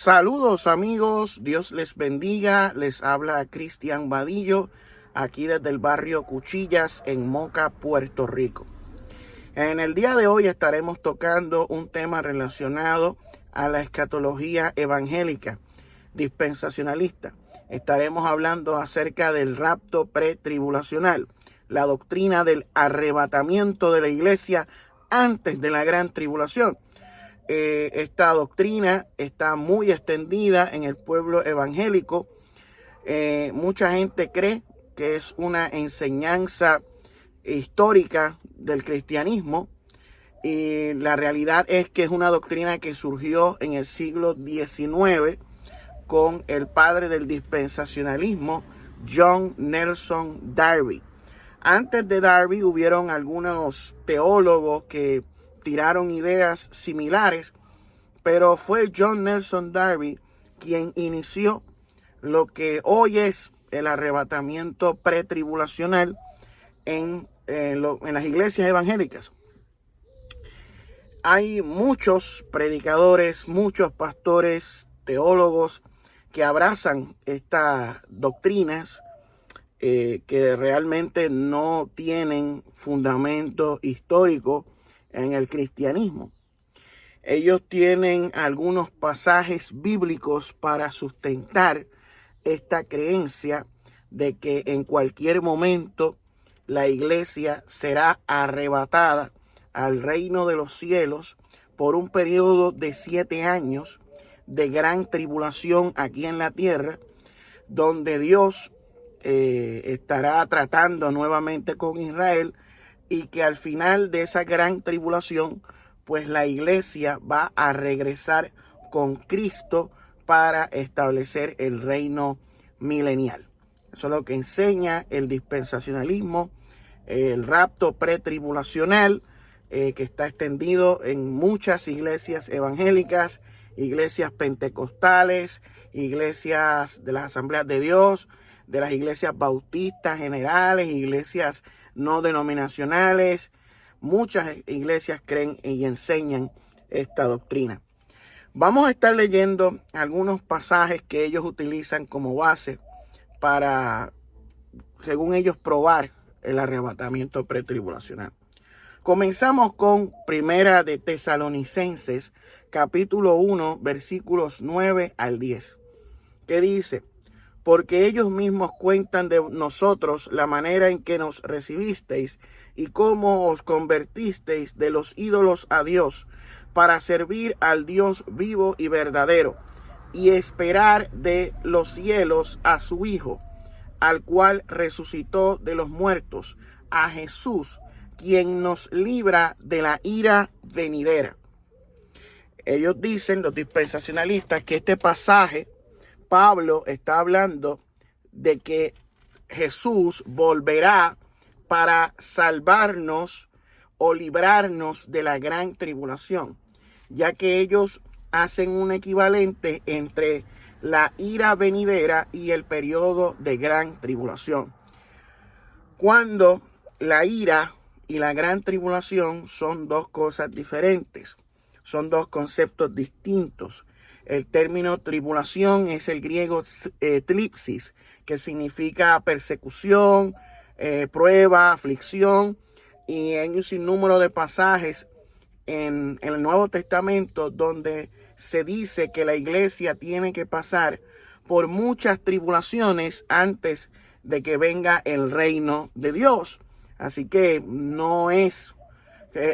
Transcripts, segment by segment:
Saludos amigos, Dios les bendiga, les habla Cristian Vadillo, aquí desde el barrio Cuchillas en Moca, Puerto Rico. En el día de hoy estaremos tocando un tema relacionado a la escatología evangélica dispensacionalista. Estaremos hablando acerca del rapto pretribulacional, la doctrina del arrebatamiento de la iglesia antes de la gran tribulación. Esta doctrina está muy extendida en el pueblo evangélico. Mucha gente cree que es una enseñanza histórica del cristianismo, y la realidad es que es una doctrina que surgió en el siglo XIX con el padre del dispensacionalismo, John Nelson Darby. Antes de Darby hubieron algunos teólogos que tiraron ideas similares, pero fue John Nelson Darby quien inició lo que hoy es el arrebatamiento pretribulacional en las iglesias evangélicas. Hay muchos predicadores, muchos pastores, teólogos que abrazan estas doctrinas que realmente no tienen fundamento histórico en el cristianismo. Ellos tienen algunos pasajes bíblicos para sustentar esta creencia de que en cualquier momento la iglesia será arrebatada al reino de los cielos por un periodo de 7 años de gran tribulación aquí en la tierra, donde Dios estará tratando nuevamente con Israel, y que al final de esa gran tribulación, pues la iglesia va a regresar con Cristo para establecer el reino milenial. Eso es lo que enseña el dispensacionalismo, el rapto pretribulacional, que está extendido en muchas iglesias evangélicas, iglesias pentecostales, iglesias de las Asambleas de Dios, de las iglesias bautistas generales, iglesias no denominacionales. Muchas iglesias creen y enseñan esta doctrina. Vamos a estar leyendo algunos pasajes que ellos utilizan como base para, según ellos, probar el arrebatamiento pretribulacional. Comenzamos con Primera de Tesalonicenses, capítulo 1, versículos 9 al 10, que dice: porque ellos mismos cuentan de nosotros la manera en que nos recibisteis y cómo os convertisteis de los ídolos a Dios, para servir al Dios vivo y verdadero, y esperar de los cielos a su Hijo, al cual resucitó de los muertos, a Jesús, quien nos libra de la ira venidera. Ellos dicen, los dispensacionalistas, que este pasaje, Pablo está hablando de que Jesús volverá para salvarnos o librarnos de la gran tribulación, ya que ellos hacen un equivalente entre la ira venidera y el periodo de gran tribulación, cuando la ira y la gran tribulación son dos cosas diferentes, son dos conceptos distintos. El término tribulación es el griego tlipsis, que significa persecución, prueba, aflicción, y hay un sinnúmero de pasajes en el Nuevo Testamento donde se dice que la iglesia tiene que pasar por muchas tribulaciones antes de que venga el reino de Dios. Así que no es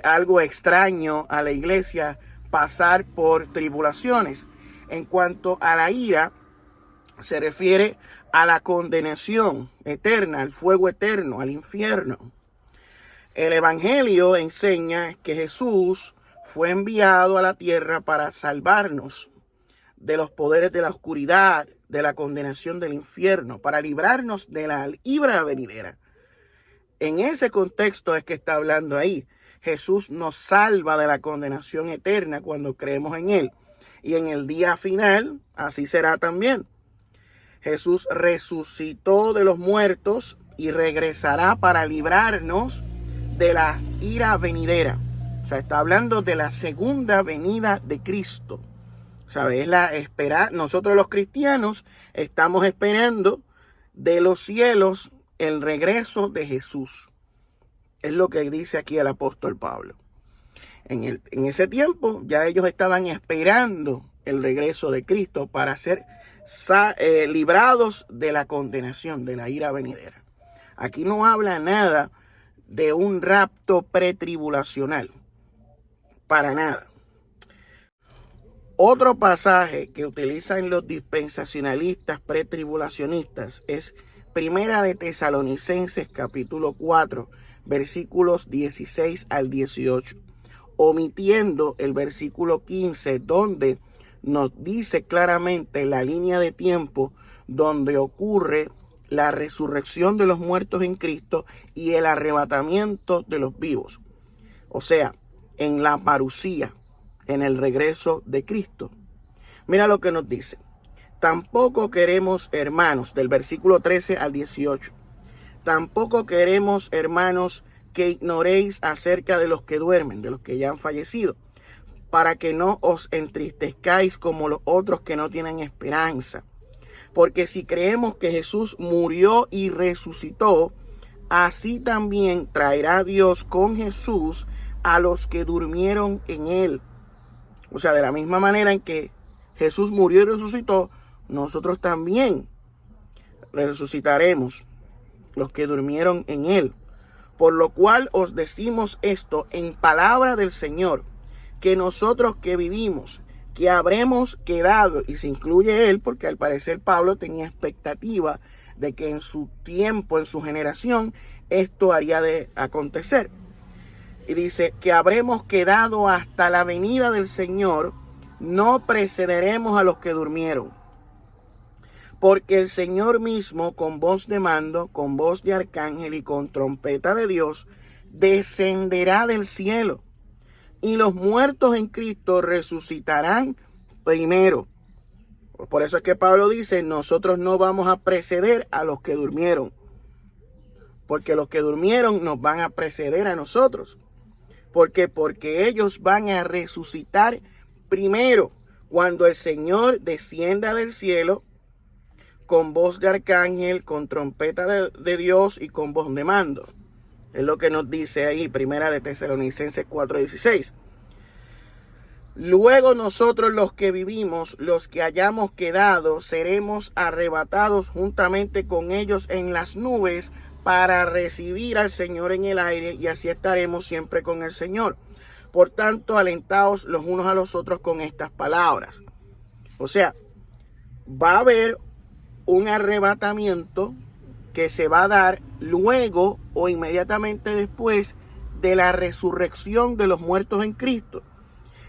algo extraño a la iglesia pasar por tribulaciones. En cuanto a la ira, se refiere a la condenación eterna, al fuego eterno, al infierno. El Evangelio enseña que Jesús fue enviado a la tierra para salvarnos de los poderes de la oscuridad, de la condenación del infierno, para librarnos de la ira venidera. En ese contexto es que está hablando ahí. Jesús nos salva de la condenación eterna cuando creemos en Él. Y en el día final, así será también. Jesús resucitó de los muertos y regresará para librarnos de la ira venidera. O sea, está hablando de la segunda venida de Cristo. ¿Sabe? Es la espera. Nosotros los cristianos estamos esperando de los cielos el regreso de Jesús. Es lo que dice aquí el apóstol Pablo. En ese tiempo ya ellos estaban esperando el regreso de Cristo para ser librados de la condenación, de la ira venidera. Aquí no habla nada de un rapto pretribulacional. Para nada. Otro pasaje que utilizan los dispensacionalistas pretribulacionistas es Primera de Tesalonicenses capítulo 4, versículos 16 al 18, omitiendo el versículo 15, donde nos dice claramente la línea de tiempo donde ocurre la resurrección de los muertos en Cristo y el arrebatamiento de los vivos. O sea, en la parusía, en el regreso de Cristo. Mira lo que nos dice. Tampoco queremos, hermanos, del versículo 13 al 18. Tampoco queremos, hermanos, que ignoréis acerca de los que duermen, de los que ya han fallecido, para que no os entristezcáis como los otros que no tienen esperanza. Porque si creemos que Jesús murió y resucitó, así también traerá Dios con Jesús a los que durmieron en él. O sea, de la misma manera en que Jesús murió y resucitó, nosotros también resucitaremos los que durmieron en él. Por lo cual os decimos esto en palabra del Señor, que nosotros que vivimos, que habremos quedado, y se incluye él, porque al parecer Pablo tenía expectativa de que en su tiempo, en su generación, esto haría de acontecer. Y dice que habremos quedado hasta la venida del Señor, no precederemos a los que durmieron. Porque el Señor mismo, con voz de mando, con voz de arcángel y con trompeta de Dios, descenderá del cielo. Y los muertos en Cristo resucitarán primero. Por eso es que Pablo dice, nosotros no vamos a preceder a los que durmieron. Porque los que durmieron nos van a preceder a nosotros. ¿Por qué? Porque ellos van a resucitar primero cuando el Señor descienda del cielo con voz de arcángel, con trompeta de Dios y con voz de mando. Es lo que nos dice ahí, Primera de Tesalonicenses 4:16. Luego nosotros los que vivimos, los que hayamos quedado, seremos arrebatados juntamente con ellos en las nubes para recibir al Señor en el aire, y así estaremos siempre con el Señor. Por tanto, alentaos los unos a los otros con estas palabras. O sea, va a haber un arrebatamiento que se va a dar luego o inmediatamente después de la resurrección de los muertos en Cristo.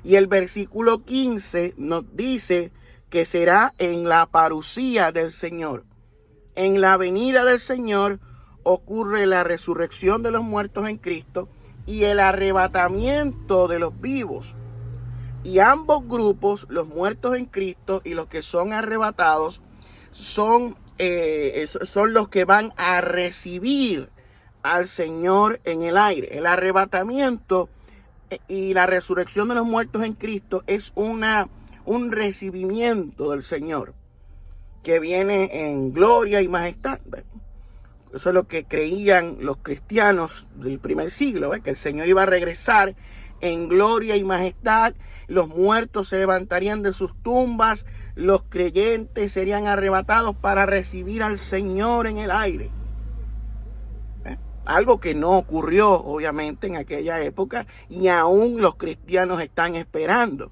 Y el versículo 15 nos dice que será en la parusía del Señor. En la venida del Señor ocurre la resurrección de los muertos en Cristo y el arrebatamiento de los vivos. Y ambos grupos, los muertos en Cristo y los que son arrebatados, son los que van a recibir al Señor en el aire. El arrebatamiento y la resurrección de los muertos en Cristo es un recibimiento del Señor que viene en gloria y majestad. Eso es lo que creían los cristianos del primer siglo, que el Señor iba a regresar en gloria y majestad. Los muertos se levantarían de sus tumbas, los creyentes serían arrebatados para recibir al Señor en el aire. Algo que no ocurrió, obviamente, en aquella época, y aún los cristianos están esperando.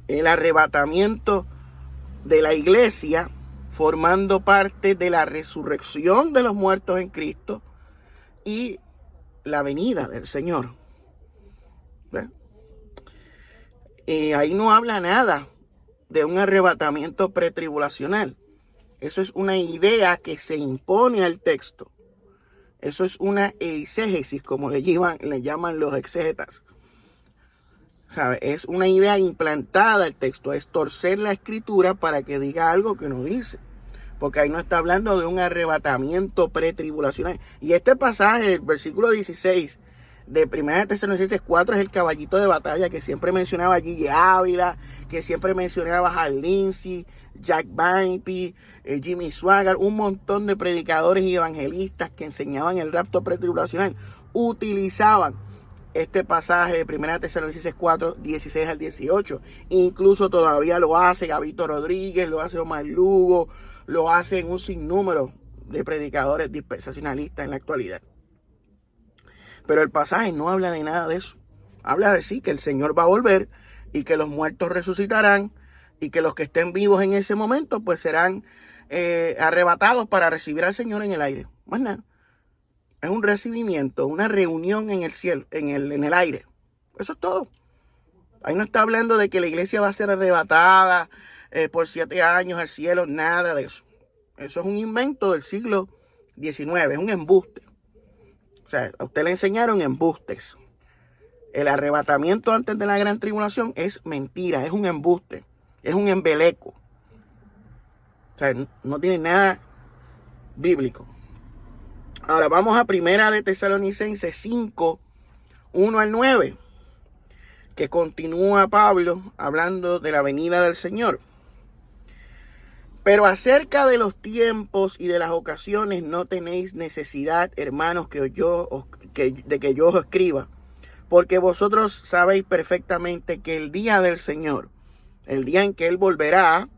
El arrebatamiento de la iglesia, formando parte de la resurrección de los muertos en Cristo y la venida del Señor. Y ahí no habla nada de un arrebatamiento pretribulacional. Eso es una idea que se impone al texto. Eso es una eisegesis, como le llaman los exegetas. ¿Sabe? Es una idea implantada al texto, es torcer la escritura para que diga algo que no dice. Porque ahí no está hablando de un arrebatamiento pretribulacional. Y este pasaje, el versículo 16 de 1 Tesalonicenses 4 es el caballito de batalla que siempre mencionaba Gigi Ávila, que siempre mencionaba Hal Lindsey, Jack Banpi, Jimmy Swaggart, un montón de predicadores y evangelistas que enseñaban el rapto pretribulacional, utilizaban este pasaje de 1 Tesalonicenses 4, 16 al 18. Incluso todavía lo hace Gabito Rodríguez, lo hace Omar Lugo, lo hacen un sinnúmero de predicadores dispensacionalistas en la actualidad. Pero el pasaje no habla de nada de eso. Habla de sí, que el Señor va a volver y que los muertos resucitarán y que los que estén vivos en ese momento pues serán arrebatados para recibir al Señor en el aire. Más nada. Es un recibimiento, una reunión en el cielo, en el aire. Eso es todo. Ahí no está hablando de que la iglesia va a ser arrebatada por 7 años al cielo, nada de eso. Eso es un invento del siglo XIX, es un embuste. O sea, a usted le enseñaron embustes. El arrebatamiento antes de la gran tribulación es mentira, es un embuste, es un embeleco. O sea, no tiene nada bíblico. Ahora vamos a 1 de Tesalonicenses 5, 1 al 9, que continúa Pablo hablando de la venida del Señor. Pero acerca de los tiempos y de las ocasiones no tenéis necesidad, hermanos, de que yo os escriba, porque vosotros sabéis perfectamente que el día del Señor, el día en que Él volverá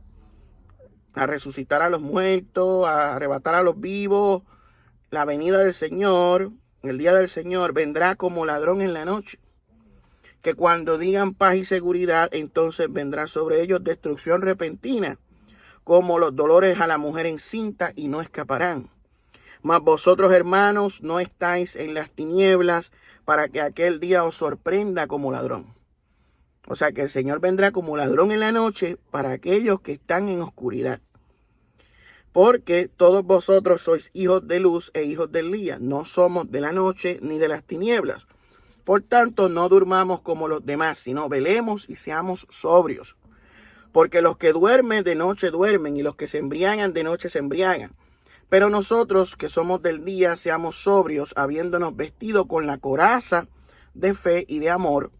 a resucitar a los muertos, a arrebatar a los vivos, la venida del Señor, el día del Señor vendrá como ladrón en la noche, que cuando digan paz y seguridad, entonces vendrá sobre ellos destrucción repentina, como los dolores a la mujer encinta, y no escaparán. Mas vosotros, hermanos, no estáis en las tinieblas para que aquel día os sorprenda como ladrón. O sea que el Señor vendrá como ladrón en la noche para aquellos que están en oscuridad. Porque todos vosotros sois hijos de luz e hijos del día. No somos de la noche ni de las tinieblas. Por tanto, no durmamos como los demás, sino velemos y seamos sobrios. Porque los que duermen de noche duermen, y los que se embriagan de noche se embriagan. Pero nosotros que somos del día, seamos sobrios, habiéndonos vestido con la coraza de fe y de amor,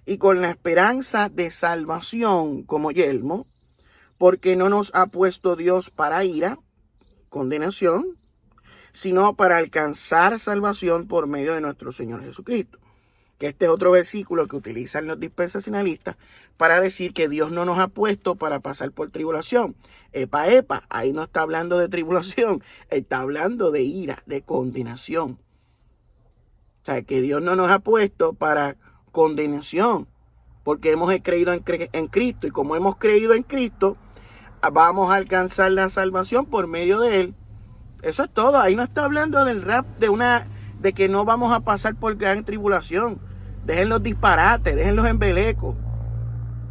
y con la esperanza de salvación como yelmo, porque no nos ha puesto Dios para ira, condenación, sino para alcanzar salvación por medio de nuestro Señor Jesucristo. Que este es otro versículo que utilizan los dispensacionalistas para decir que Dios no nos ha puesto para pasar por tribulación. Epa, ahí no está hablando de tribulación, está hablando de ira, de condenación. O sea, que Dios no nos ha puesto para condenación, porque hemos creído en Cristo, y como hemos creído en Cristo, vamos a alcanzar la salvación por medio de Él. Eso es todo. Ahí no está hablando del rap, de que no vamos a pasar por gran tribulación. Dejen los disparates, dejen los embelecos,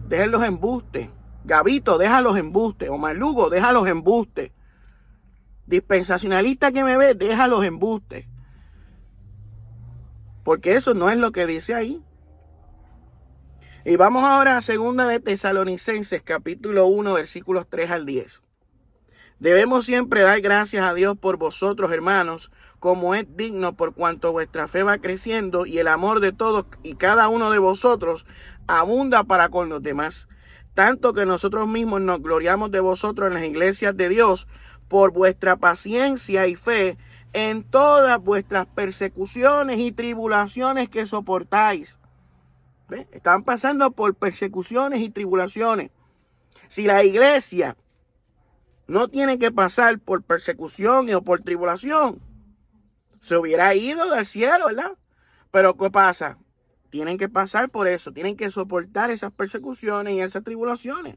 dejen los embustes. Gabito, deja los embustes. Omar Lugo, deja los embustes. Dispensacionalista que me ve, deja los embustes. Porque eso no es lo que dice ahí. Y vamos ahora a 2 de Tesalonicenses, capítulo 1, versículos 3 al 10. Debemos siempre dar gracias a Dios por vosotros, hermanos, como es digno, por cuanto vuestra fe va creciendo y el amor de todos y cada uno de vosotros abunda para con los demás. Tanto que nosotros mismos nos gloriamos de vosotros en las iglesias de Dios por vuestra paciencia y fe en todas vuestras persecuciones y tribulaciones que soportáis. ¿Ve? Están pasando por persecuciones y tribulaciones. Si la iglesia no tiene que pasar por persecución o por tribulación, se hubiera ido del cielo, ¿verdad? Pero ¿qué pasa? Tienen que pasar por eso, tienen que soportar esas persecuciones y esas tribulaciones.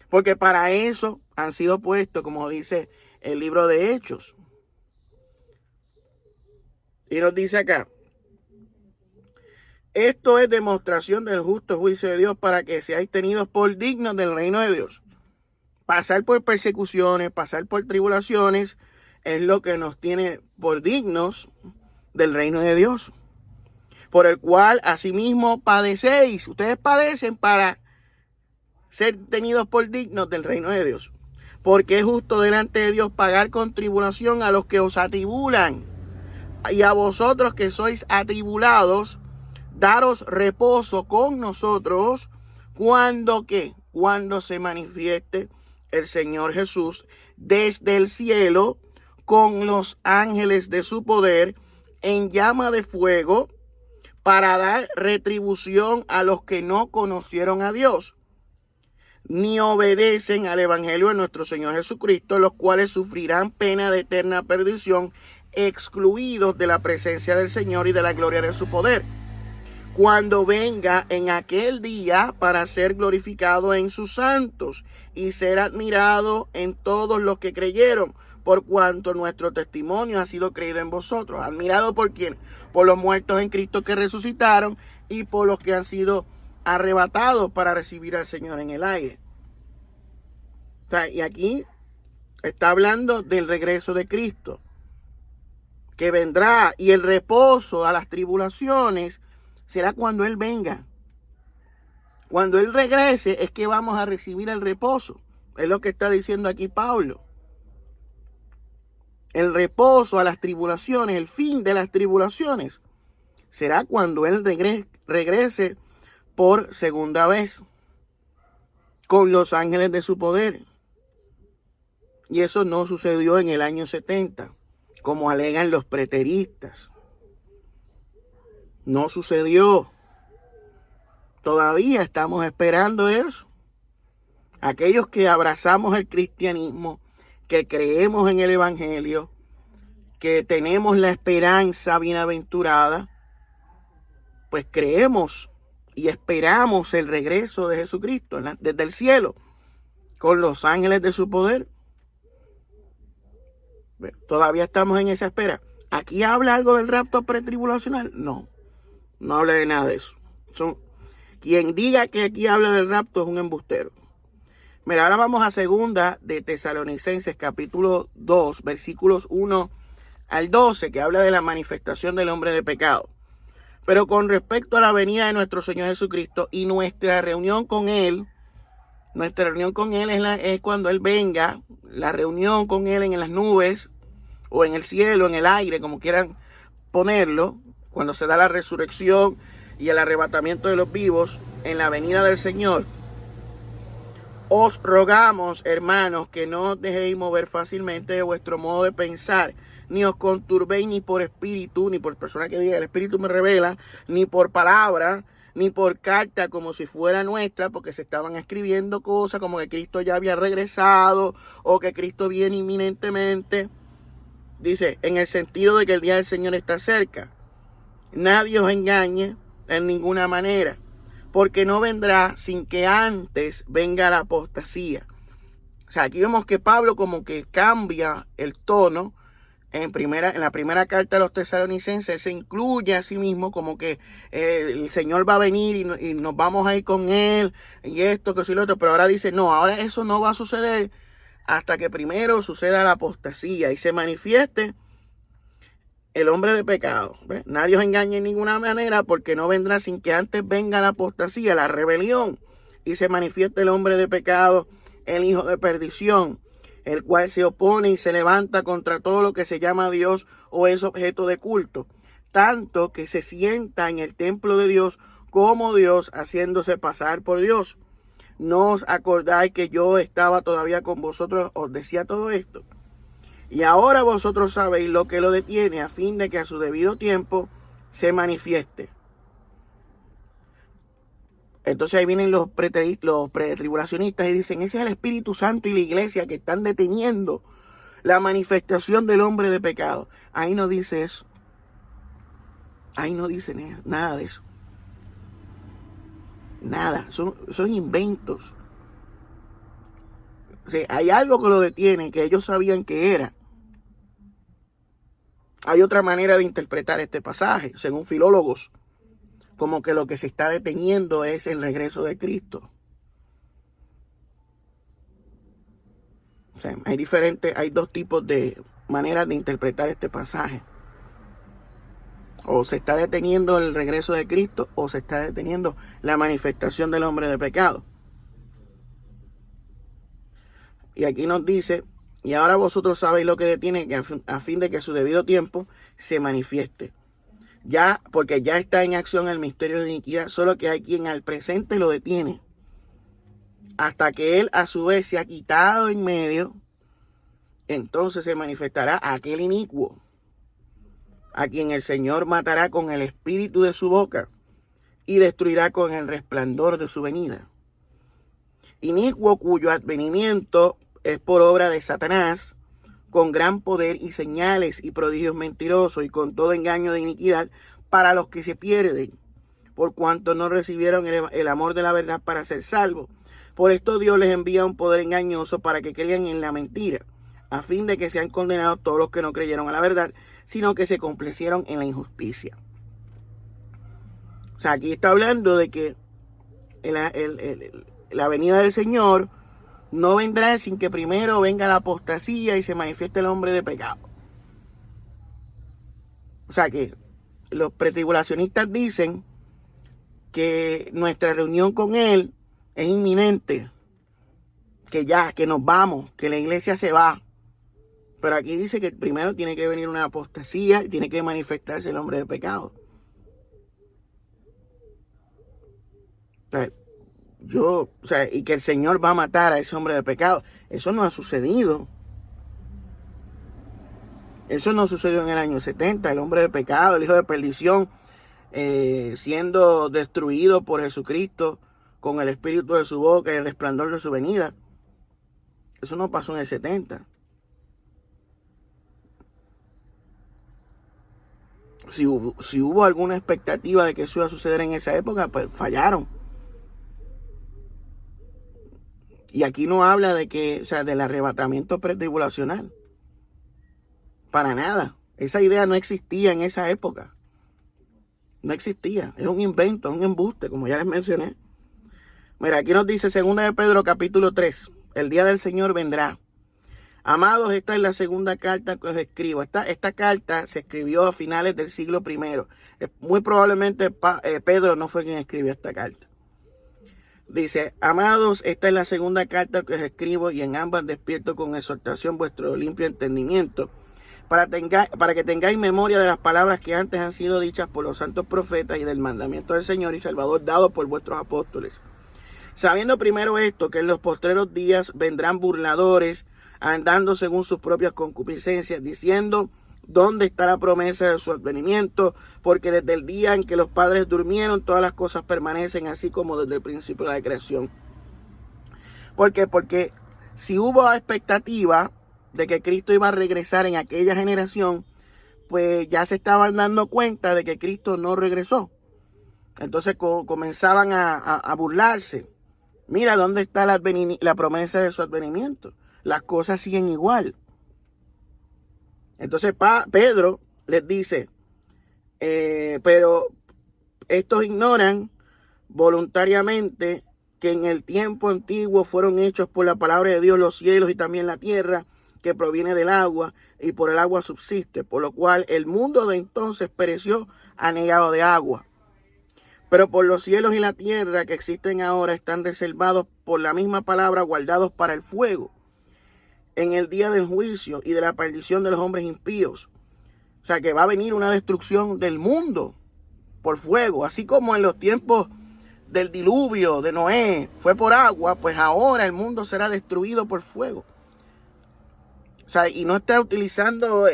Porque para eso han sido puestos, como dice el libro de Hechos. Y nos dice acá: esto es demostración del justo juicio de Dios para que seáis tenidos por dignos del reino de Dios. Pasar por persecuciones, pasar por tribulaciones, es lo que nos tiene por dignos del reino de Dios. Por el cual asimismo padecéis. Ustedes padecen para ser tenidos por dignos del reino de Dios. Porque es justo delante de Dios pagar con tribulación a los que os atribulan, y a vosotros que sois atribulados, daros reposo con nosotros, cuando ¿qué? Cuando se manifieste el Señor Jesús desde el cielo con los ángeles de su poder en llama de fuego, para dar retribución a los que no conocieron a Dios, ni obedecen al evangelio de nuestro Señor Jesucristo, los cuales sufrirán pena de eterna perdición, excluidos de la presencia del Señor y de la gloria de su poder, cuando venga en aquel día para ser glorificado en sus santos y ser admirado en todos los que creyeron, por cuanto nuestro testimonio ha sido creído en vosotros. ¿Admirado por quién? Por los muertos en Cristo que resucitaron y por los que han sido arrebatados para recibir al Señor en el aire. O sea, y aquí está hablando del regreso de Cristo, que vendrá, y el reposo a las tribulaciones será cuando Él venga. Cuando Él regrese es que vamos a recibir el reposo. Es lo que está diciendo aquí Pablo. El reposo a las tribulaciones, el fin de las tribulaciones, será cuando Él regrese por segunda vez con los ángeles de su poder. Y eso no sucedió en el año 70, como alegan los preteristas. No sucedió. Todavía estamos esperando eso. Aquellos que abrazamos el cristianismo, que creemos en el evangelio, que tenemos la esperanza bienaventurada, pues creemos y esperamos el regreso de Jesucristo desde el cielo con los ángeles de su poder. Todavía estamos en esa espera. ¿Aquí habla algo del rapto pretribulacional? No, no habla de nada de eso. Quien diga que aquí habla del rapto es un embustero. Mira, ahora vamos a segunda de Tesalonicenses, capítulo 2, versículos 1 al 12, que habla de la manifestación del hombre de pecado. Pero con respecto a la venida de nuestro Señor Jesucristo y nuestra reunión con Él es cuando Él venga, la reunión con Él en las nubes, o en el cielo, en el aire, como quieran ponerlo, cuando se da la resurrección y el arrebatamiento de los vivos, en la venida del Señor. Os rogamos, hermanos, que no os dejéis mover fácilmente de vuestro modo de pensar, ni os conturbéis ni por espíritu, ni por persona que diga el espíritu me revela, ni por palabra, ni por carta como si fuera nuestra, porque se estaban escribiendo cosas como que Cristo ya había regresado o que Cristo viene inminentemente. Dice, en el sentido de que el día del Señor está cerca. Nadie os engañe en ninguna manera, porque no vendrá sin que antes venga la apostasía. O sea, aquí vemos que Pablo como que cambia el tono. En la primera carta de los tesalonicenses se incluye a sí mismo como que el Señor va a venir y nos vamos a ir con Él y esto, que sí, lo otro. Pero ahora dice, no, ahora eso no va a suceder hasta que primero suceda la apostasía y se manifieste el hombre de pecado. ¿Ves? Nadie os engañe en ninguna manera, porque no vendrá sin que antes venga la apostasía, la rebelión, y se manifieste el hombre de pecado, el hijo de perdición, el cual se opone y se levanta contra todo lo que se llama Dios o es objeto de culto, tanto que se sienta en el templo de Dios como Dios, haciéndose pasar por Dios. ¿No os acordáis que yo estaba todavía con vosotros? Os decía todo esto. Y ahora vosotros sabéis lo que lo detiene, a fin de que a su debido tiempo se manifieste. Entonces ahí vienen los pretribulacionistas y dicen, ese es el Espíritu Santo y la iglesia que están deteniendo la manifestación del hombre de pecado. Ahí no dice eso. Ahí no dice nada de eso. Nada, son inventos. O sea, hay algo que lo detiene, que ellos sabían que era. Hay otra manera de interpretar este pasaje, según filólogos, como que lo que se está deteniendo es el regreso de Cristo. O sea, hay dos tipos de maneras de interpretar este pasaje. O se está deteniendo el regreso de Cristo, o se está deteniendo la manifestación del hombre de pecado. Y aquí nos dice, y ahora vosotros sabéis lo que detiene, que a fin de que a su debido tiempo se manifieste. Ya, porque ya está en acción el misterio de iniquidad, solo que hay quien al presente lo detiene. Hasta que él a su vez se ha quitado en medio, entonces se manifestará aquel inicuo, a quien el Señor matará con el espíritu de su boca y destruirá con el resplandor de su venida. Inicuo cuyo advenimiento es por obra de Satanás, con gran poder y señales y prodigios mentirosos y con todo engaño de iniquidad para los que se pierden, por cuanto no recibieron el amor de la verdad para ser salvos. Por esto Dios les envía un poder engañoso para que crean en la mentira, a fin de que sean condenados todos los que no creyeron a la verdad, sino que se complacieron en la injusticia. O sea, aquí está hablando de que la venida del Señor no vendrá sin que primero venga la apostasía y se manifieste el hombre de pecado. O sea que los pretribulacionistas dicen que nuestra reunión con Él es inminente, que nos vamos, que la iglesia se va. Pero aquí dice que primero tiene que venir una apostasía y tiene que manifestarse el hombre de pecado. Y que el Señor va a matar a ese hombre de pecado. Eso no ha sucedido. Eso no sucedió en el año 70. El hombre de pecado, el hijo de perdición, siendo destruido por Jesucristo con el espíritu de su boca y el resplandor de su venida. Eso no pasó en el 70. Si hubo alguna expectativa de que eso iba a suceder en esa época, pues fallaron. Y aquí no habla de del arrebatamiento pretribulacional. Para nada. Esa idea no existía en esa época. No existía. Es un invento, es un embuste, como ya les mencioné. Mira, aquí nos dice 2 de Pedro capítulo 3. El día del Señor vendrá. Amados, esta es la segunda carta que os escribo. Esta carta se escribió a finales del siglo I. Muy probablemente Pedro no fue quien escribió esta carta. Dice, amados, esta es la segunda carta que os escribo y en ambas despierto con exhortación vuestro limpio entendimiento, para que tengáis memoria de las palabras que antes han sido dichas por los santos profetas y del mandamiento del Señor y Salvador dado por vuestros apóstoles. Sabiendo primero esto, que en los postreros días vendrán burladores, andando según sus propias concupiscencias, diciendo, ¿dónde está la promesa de su advenimiento? Porque desde el día en que los padres durmieron, todas las cosas permanecen así como desde el principio de la creación. ¿Por qué? Porque si hubo expectativa de que Cristo iba a regresar en aquella generación, pues ya se estaban dando cuenta de que Cristo no regresó. Entonces comenzaban a burlarse. Mira, ¿dónde está la promesa de su advenimiento? Las cosas siguen igual. Entonces Pedro les dice, pero estos ignoran voluntariamente que en el tiempo antiguo fueron hechos por la palabra de Dios los cielos y también la tierra, que proviene del agua y por el agua subsiste, por lo cual el mundo de entonces pereció anegado de agua. Pero por los cielos y la tierra que existen ahora están reservados por la misma palabra, guardados para el fuego, en el día del juicio y de la perdición de los hombres impíos. O sea que va a venir una destrucción del mundo por fuego, así como en los tiempos del diluvio de Noé fue por agua, pues ahora el mundo será destruido por fuego. O sea, y no está utilizando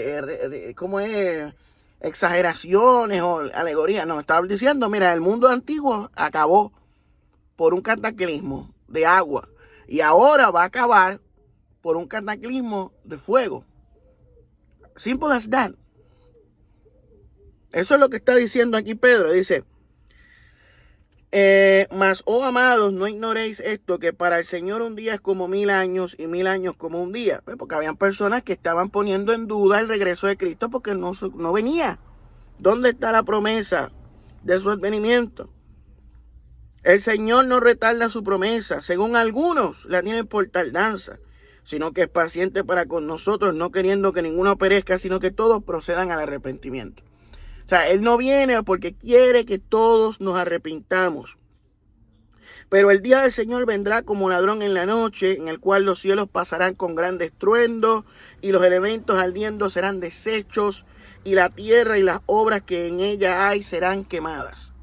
exageraciones o alegorías. No, está diciendo, mira, el mundo antiguo acabó por un cataclismo de agua y ahora va a acabar por un cataclismo de fuego. Simple as that. Eso es lo que está diciendo aquí Pedro. Dice, mas, oh amados, no ignoréis esto, que para el Señor un día es como 1000 años y 1000 años como un día. Porque habían personas que estaban poniendo en duda el regreso de Cristo porque no venía. ¿Dónde está la promesa de su advenimiento? El Señor no retarda su promesa, según algunos la tienen por tardanza, sino que es paciente para con nosotros, no queriendo que ninguno perezca, sino que todos procedan al arrepentimiento. O sea, Él no viene porque quiere que todos nos arrepintamos. Pero el día del Señor vendrá como ladrón en la noche, en el cual los cielos pasarán con gran estruendo y los elementos ardiendo serán deshechos y la tierra y las obras que en ella hay serán quemadas.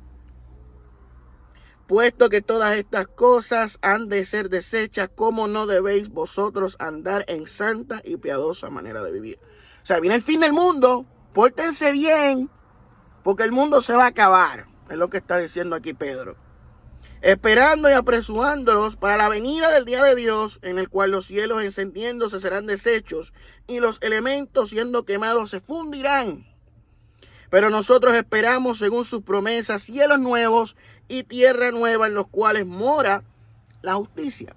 Puesto que todas estas cosas han de ser deshechas, ¿cómo no debéis vosotros andar en santa y piadosa manera de vivir? O sea, viene el fin del mundo, pórtense bien, porque el mundo se va a acabar. Es lo que está diciendo aquí Pedro. Esperando y apresurándolos para la venida del día de Dios, en el cual los cielos encendiéndose serán deshechos y los elementos siendo quemados se fundirán. Pero nosotros esperamos, según sus promesas, cielos nuevos y tierra nueva en los cuales mora la justicia.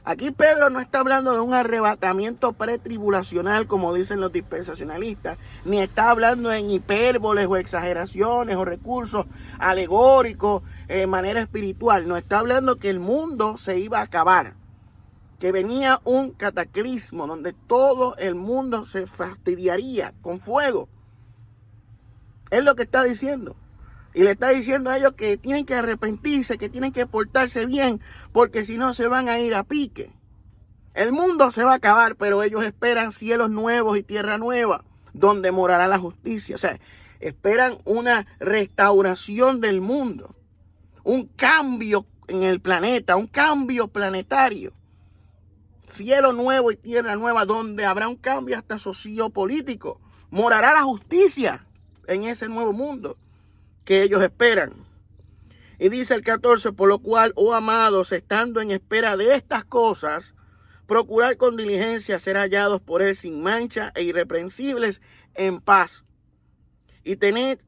Aquí Pedro no está hablando de un arrebatamiento pretribulacional, como dicen los dispensacionalistas, ni está hablando en hipérboles o exageraciones o recursos alegóricos, de manera espiritual. No está hablando que el mundo se iba a acabar, que venía un cataclismo donde todo el mundo se fastidiaría con fuego. Es lo que está diciendo. Y le está diciendo a ellos que tienen que arrepentirse, que tienen que portarse bien, porque si no se van a ir a pique. El mundo se va a acabar, pero ellos esperan cielos nuevos y tierra nueva, donde morará la justicia. O sea, esperan una restauración del mundo, un cambio en el planeta, un cambio planetario. Cielo nuevo y tierra nueva, donde habrá un cambio hasta sociopolítico. Morará la justicia en ese nuevo mundo que ellos esperan. Y dice el 14, por lo cual, oh amados, estando en espera de estas cosas, procurar con diligencia ser hallados por él sin mancha e irreprensibles en paz. Y tened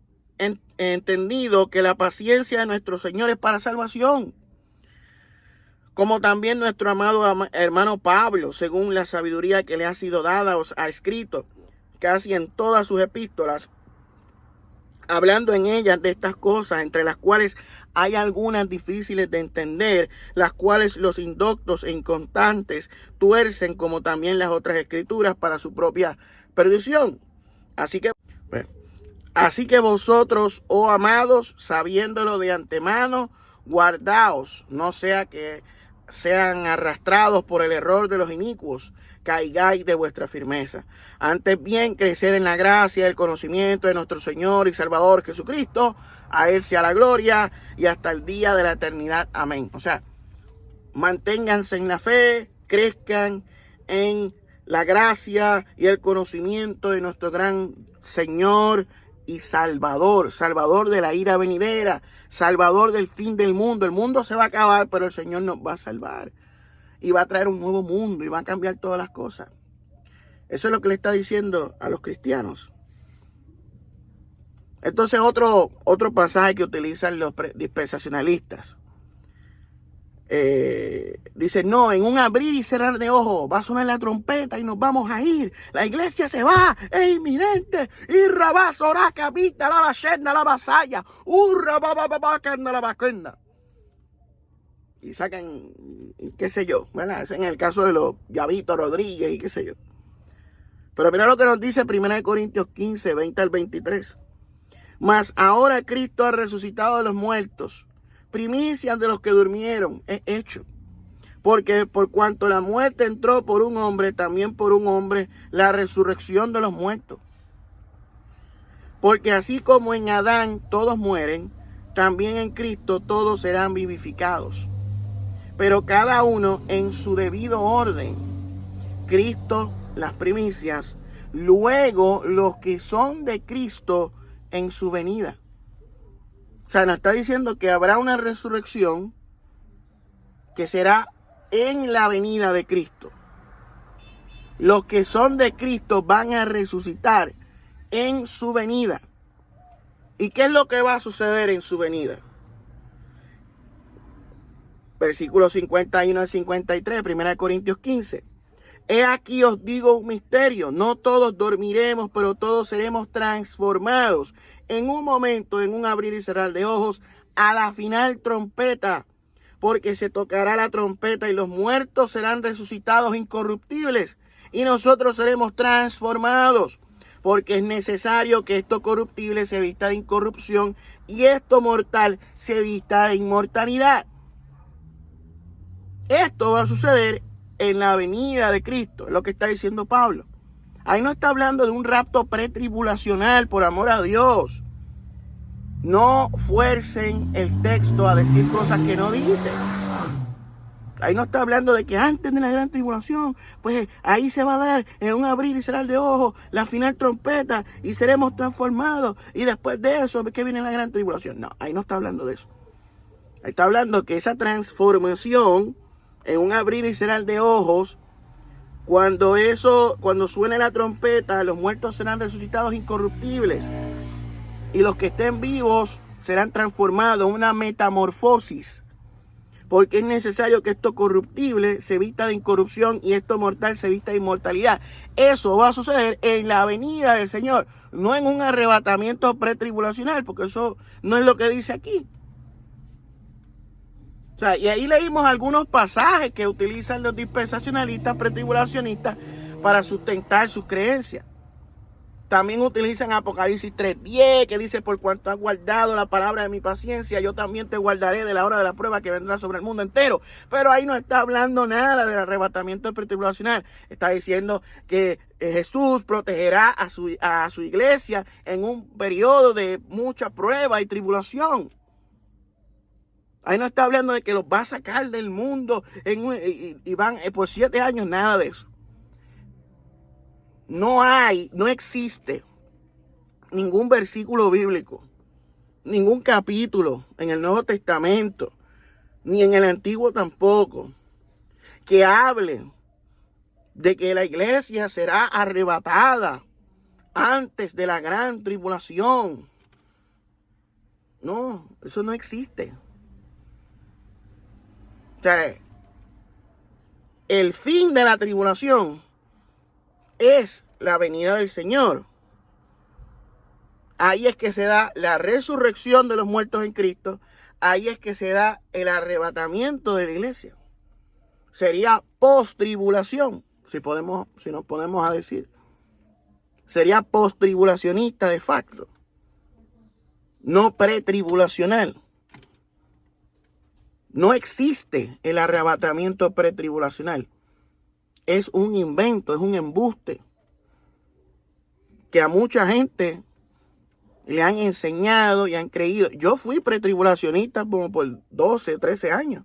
entendido que la paciencia de nuestro Señor es para salvación. Como también nuestro amado hermano Pablo, según la sabiduría que le ha sido dada, os ha escrito casi en todas sus epístolas, hablando en ellas de estas cosas, entre las cuales hay algunas difíciles de entender, las cuales los indoctos e inconstantes tuercen, como también las otras escrituras, para su propia perdición. Así que vosotros, oh amados, sabiéndolo de antemano, guardaos, no sea que sean arrastrados por el error de los inicuos, caigáis de vuestra firmeza. Antes bien, crecer en la gracia y el conocimiento de nuestro Señor y Salvador Jesucristo. A Él sea la gloria y hasta el día de la eternidad. Amén. O sea, manténganse en la fe, crezcan en la gracia y el conocimiento de nuestro gran Señor y Salvador. Salvador de la ira venidera, Salvador del fin del mundo. El mundo se va a acabar, pero el Señor nos va a salvar. Y va a traer un nuevo mundo y va a cambiar todas las cosas. Eso es lo que le está diciendo a los cristianos. Entonces otro pasaje que utilizan los dispensacionalistas. Dice, no, en un abrir y cerrar de ojos va a sonar la trompeta y nos vamos a ir. La iglesia se va, es inminente. Y rabazorá, capita, la bachenda, la vasalla. Urra, bababacanda, la vaquenda. Y sacan, y qué sé yo, ¿verdad? Es en el caso de los Gavito Rodríguez y qué sé yo. Pero mira lo que nos dice 1 Corintios 15, 20 al 23. Mas ahora Cristo ha resucitado de los muertos, primicias de los que durmieron, es hecho. Porque por cuanto la muerte entró por un hombre, también por un hombre la resurrección de los muertos. Porque así como en Adán todos mueren, también en Cristo todos serán vivificados. Pero cada uno en su debido orden. Cristo, las primicias, luego los que son de Cristo en su venida. O sea, nos está diciendo que habrá una resurrección que será en la venida de Cristo. Los que son de Cristo van a resucitar en su venida. ¿Y qué es lo que va a suceder en su venida? Versículos 51 al 53, 1 Corintios 15. He aquí os digo un misterio, no todos dormiremos, pero todos seremos transformados en un momento, en un abrir y cerrar de ojos, a la final trompeta, porque se tocará la trompeta y los muertos serán resucitados incorruptibles y nosotros seremos transformados, porque es necesario que esto corruptible se vista de incorrupción y esto mortal se vista de inmortalidad. Esto va a suceder en la venida de Cristo, es lo que está diciendo Pablo. Ahí no está hablando de un rapto pretribulacional, por amor a Dios. No fuercen el texto a decir cosas que no dice. Ahí no está hablando de que antes de la gran tribulación, pues ahí se va a dar en un abrir y cerrar de ojos la final trompeta y seremos transformados. Y después de eso, ¿qué viene la gran tribulación? No, ahí no está hablando de eso. Ahí está hablando que esa transformación en un abrir y cerrar de ojos, cuando suene la trompeta, los muertos serán resucitados incorruptibles. Y los que estén vivos serán transformados en una metamorfosis. Porque es necesario que esto corruptible se vista de incorrupción y esto mortal se vista de inmortalidad. Eso va a suceder en la venida del Señor, no en un arrebatamiento pretribulacional, porque eso no es lo que dice aquí. O sea, y ahí leímos algunos pasajes que utilizan los dispensacionalistas pretribulacionistas para sustentar sus creencias. También utilizan Apocalipsis 3:10, que dice: por cuanto has guardado la palabra de mi paciencia, yo también te guardaré de la hora de la prueba que vendrá sobre el mundo entero. Pero ahí no está hablando nada del arrebatamiento pretribulacional. Está diciendo que Jesús protegerá a su iglesia en un periodo de mucha prueba y tribulación. Ahí no está hablando de que los va a sacar del mundo y van por 7 años, nada de eso. No existe ningún versículo bíblico, ningún capítulo en el Nuevo Testamento, ni en el Antiguo tampoco, que hable de que la iglesia será arrebatada antes de la gran tribulación. No, eso no existe. O sea, el fin de la tribulación es la venida del Señor. Ahí es que se da la resurrección de los muertos en Cristo. Ahí es que se da el arrebatamiento de la iglesia. Sería post-tribulación, si nos ponemos a decir. Sería post-tribulacionista de facto, no pretribulacional. No existe el arrebatamiento pretribulacional. Es un invento, es un embuste que a mucha gente le han enseñado y han creído. Yo fui pretribulacionista como por 12, 13 años.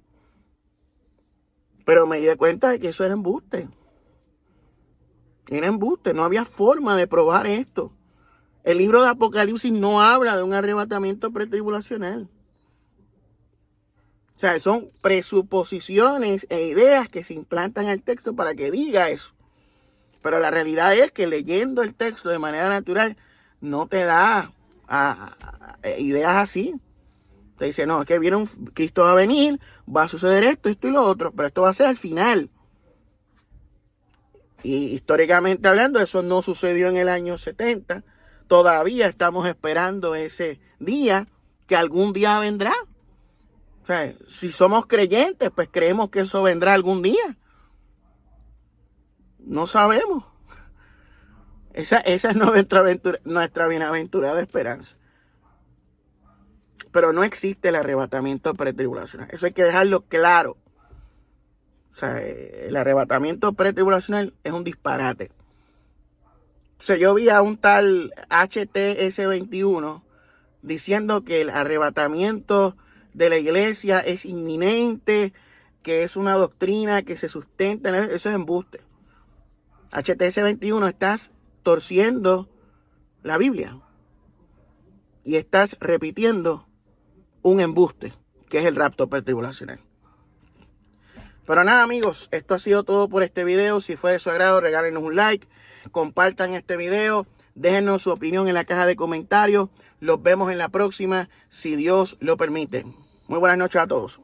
Pero me di cuenta de que eso era embuste. Era embuste, no había forma de probar esto. El libro de Apocalipsis no habla de un arrebatamiento pretribulacional. O sea, son presuposiciones e ideas que se implantan en el texto para que diga eso. Pero la realidad es que leyendo el texto de manera natural no te da ideas así. Te dice, no, es que Cristo va a venir, va a suceder esto y lo otro, pero esto va a ser al final. Y históricamente hablando, eso no sucedió en el año 70. Todavía estamos esperando ese día que algún día vendrá. O sea, si somos creyentes, pues creemos que eso vendrá algún día. No sabemos. Esa es nuestra bienaventurada esperanza. Pero no existe el arrebatamiento pretribulacional. Eso hay que dejarlo claro. O sea, el arrebatamiento pretribulacional es un disparate. O sea, yo vi a un tal HTS21 diciendo que el arrebatamiento de la iglesia es inminente, que es una doctrina que se sustenta en eso. Es embuste. HTS21, estás torciendo la Biblia y estás repitiendo un embuste, que es el rapto pretribulacional. Pero nada, amigos, esto ha sido todo por este video. Si fue de su agrado, regálenos un like, compartan este video, déjenos su opinión en la caja de comentarios. Los vemos en la próxima, si Dios lo permite. Muy buenas noches a todos.